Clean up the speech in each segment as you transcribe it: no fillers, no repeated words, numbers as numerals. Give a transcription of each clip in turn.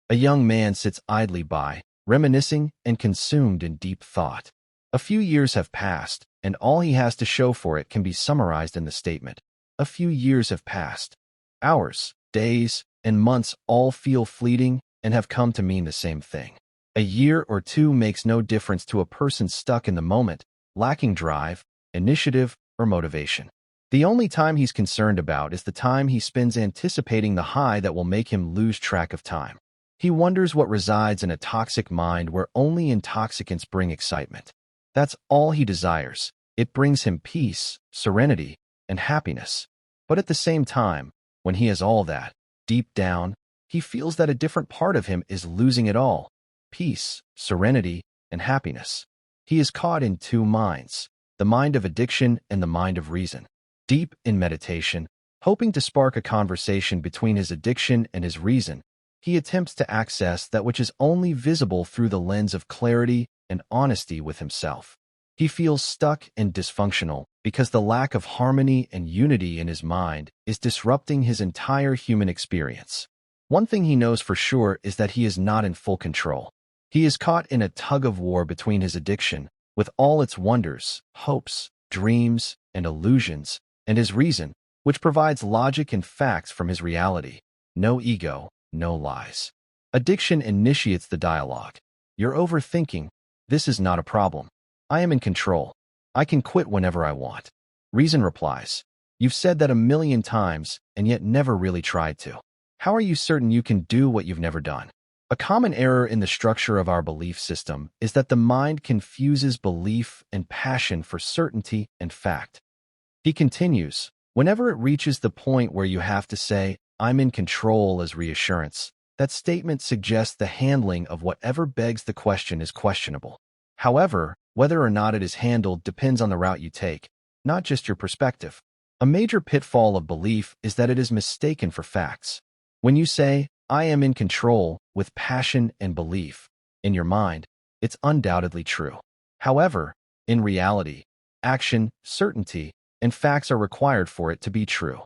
A young man sits idly by, reminiscing and consumed in deep thought. A few years have passed, and all he has to show for it can be summarized in the statement: a few years have passed. Hours, days, and months all feel fleeting and have come to mean the same thing. A year or two makes no difference to a person stuck in the moment, lacking drive, initiative, or motivation. The only time he's concerned about is the time he spends anticipating the high that will make him lose track of time. He wonders what resides in a toxic mind where only intoxicants bring excitement. That's all he desires. It brings him peace, serenity, and happiness. But at the same time, when he has all that, deep down, he feels that a different part of him is losing it all: peace, serenity, and happiness. He is caught in two minds, the mind of addiction and the mind of reason. Deep in meditation, hoping to spark a conversation between his addiction and his reason, he attempts to access that which is only visible through the lens of clarity and honesty with himself. He feels stuck and dysfunctional because the lack of harmony and unity in his mind is disrupting his entire human experience. One thing he knows for sure is that he is not in full control. He is caught in a tug-of-war between his addiction, with all its wonders, hopes, dreams, and illusions, and his reason, which provides logic and facts from his reality. No ego, no lies. Addiction initiates the dialogue. You're overthinking. This is not a problem. I am in control. I can quit whenever I want. Reason replies, you've said that 1,000,000 times and yet never really tried to. How are you certain you can do what you've never done? A common error in the structure of our belief system is that the mind confuses belief and passion for certainty and fact. He continues, whenever it reaches the point where you have to say, I'm in control as reassurance, that statement suggests the handling of whatever begs the question is questionable. However, whether or not it is handled depends on the route you take, not just your perspective. A major pitfall of belief is that it is mistaken for facts. When you say, I am in control, with passion and belief, in your mind, it's undoubtedly true. However, in reality, action, certainty, and facts are required for it to be true.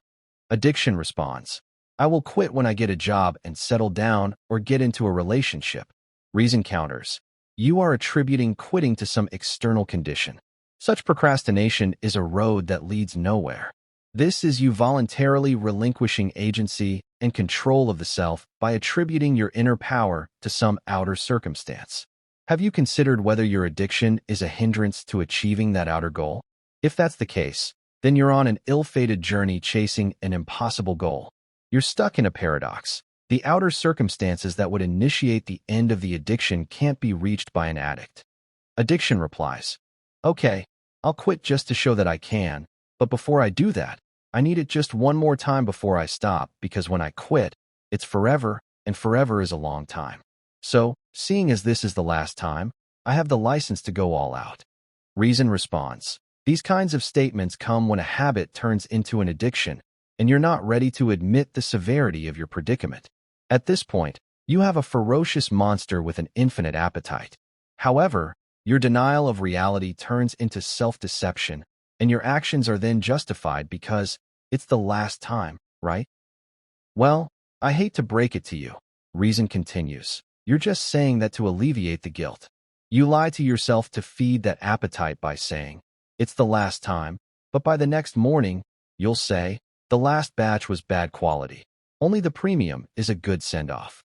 Addiction responds, I will quit when I get a job and settle down or get into a relationship. Reason counters, you are attributing quitting to some external condition. Such procrastination is a road that leads nowhere. This is you voluntarily relinquishing agency and control of the self by attributing your inner power to some outer circumstance. Have you considered whether your addiction is a hindrance to achieving that outer goal? If that's the case, then you're on an ill-fated journey chasing an impossible goal. You're stuck in a paradox. The outer circumstances that would initiate the end of the addiction can't be reached by an addict. Addiction replies, okay, I'll quit just to show that I can, but before I do that, I need it just one more time before I stop, because when I quit, it's forever, and forever is a long time. So, seeing as this is the last time, I have the license to go all out. Reason responds, these kinds of statements come when a habit turns into an addiction, and you're not ready to admit the severity of your predicament. At this point, you have a ferocious monster with an infinite appetite. However, your denial of reality turns into self-deception, and your actions are then justified because it's the last time, right? Well, I hate to break it to you. Reason continues. You're just saying that to alleviate the guilt. You lie to yourself to feed that appetite by saying, it's the last time, but by the next morning, you'll say, the last batch was bad quality. Only the premium is a good send-off.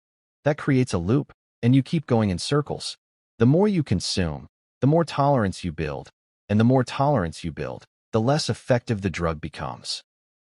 That creates a loop, and you keep going in circles. The more you consume, the more tolerance you build, and the more tolerance you build, the less effective the drug becomes.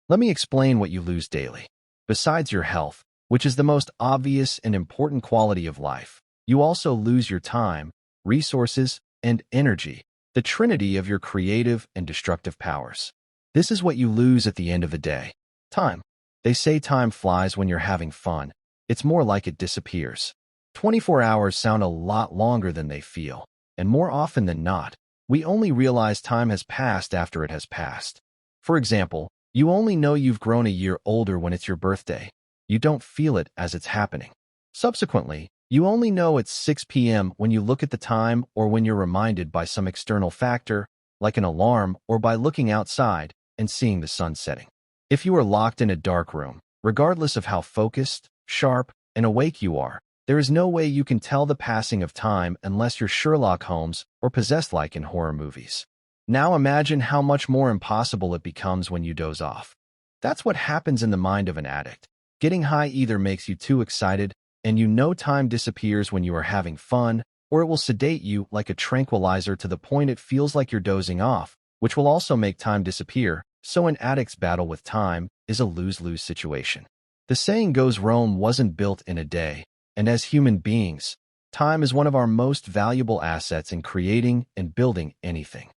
Let me explain what you lose daily. Besides your health, which is the most obvious and important quality of life, you also lose your time, resources, and energy, the trinity of your creative and destructive powers. This is what you lose at the end of the day. Time. They say time flies when you're having fun. It's more like it disappears. 24 hours sound a lot longer than they feel, and more often than not, we only realize time has passed after it has passed. For example, you only know you've grown a year older when it's your birthday. You don't feel it as it's happening. Subsequently, you only know it's 6 p.m. when you look at the time or when you're reminded by some external factor, like an alarm or by looking outside and seeing the sun setting. If you are locked in a dark room, regardless of how focused, sharp, and awake you are, There is no way you can tell the passing of time unless you're Sherlock Holmes or possessed like in horror movies. Now imagine how much more impossible it becomes when you doze off. That's what happens in the mind of an addict. Getting high either makes you too excited, and you know time disappears when you are having fun, or it will sedate you like a tranquilizer to the point it feels like you're dozing off, which will also make time disappear. So an addict's battle with time is a lose-lose situation. The saying goes, Rome wasn't built in a day, and as human beings, time is one of our most valuable assets in creating and building anything.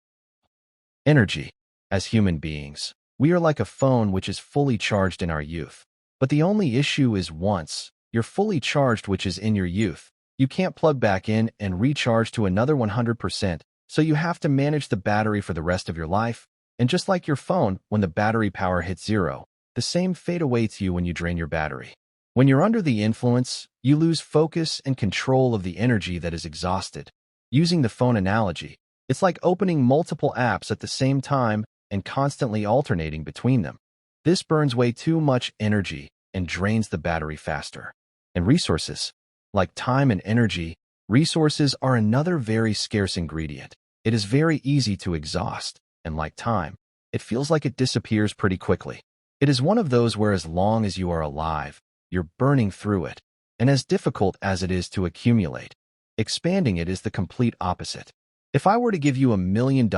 Energy. As human beings, we are like a phone which is fully charged in our youth. But the only issue is once you're fully charged, which is in your youth, you can't plug back in and recharge to another 100%, so you have to manage the battery for the rest of your life. And just like your phone, when the battery power hits zero, the same fate awaits you when you drain your battery. When you're under the influence, you lose focus and control of the energy that is exhausted. Using the phone analogy, it's like opening multiple apps at the same time and constantly alternating between them. This burns way too much energy and drains the battery faster. And resources, like time and energy, resources are another very scarce ingredient. It is very easy to exhaust, and like time, it feels like it disappears pretty quickly. It is one of those where as long as you are alive, you're burning through it, and as difficult as it is to accumulate, expanding it is the complete opposite. If I were to give you $1 million,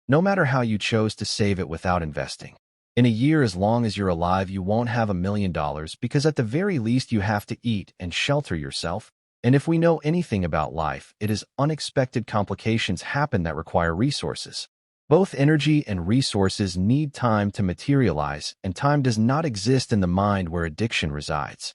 no matter how you chose to save it without investing, in a year, as long as you're alive, you won't have $1 million because at the very least you have to eat and shelter yourself. And if we know anything about life, it is unexpected complications happen that require resources. Both energy and resources need time to materialize, and time does not exist in the mind where addiction resides.